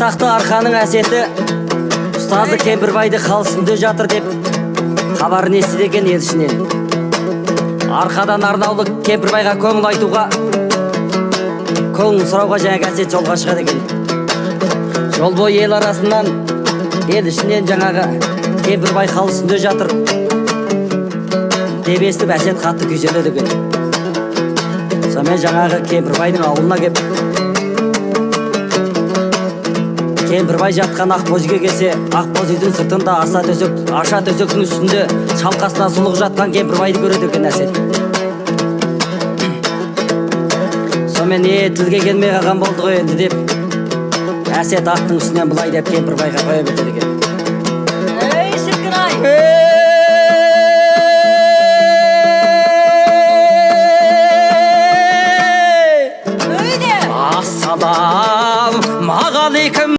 Тақты арқаның әсеті ұстазы Кемпірбайды хал үстінде жатыр деп хабарын естіді екен ел ішінен. Арқадан арнаулы Кемпірбайға көңіл айтуға, көңіл сұрауға жаңағы әсет жолға шығады екен. Жол бойы ел арасынан, ел ішінен жаңағы Кемпірбай хал үстінде жатыр деп естіп әсет қатты күйзеледі екен. Сонымен жаңағы Кемпірбайдың ауылына кеп, Кемпірбай жатқан ақ боз үйге келсе, ақ боз үйдің сыртында аша төсектің үстінде шалқасына сұлық жатқан Кемпірбайды көреді екен әсет. Сонымен тілге келмей қалған болды ғой енді деп әсет аттың үстінен былай деп Кемпірбайға қоя береді екен. Ей шіркін-ай! Ассалам мағалейкум.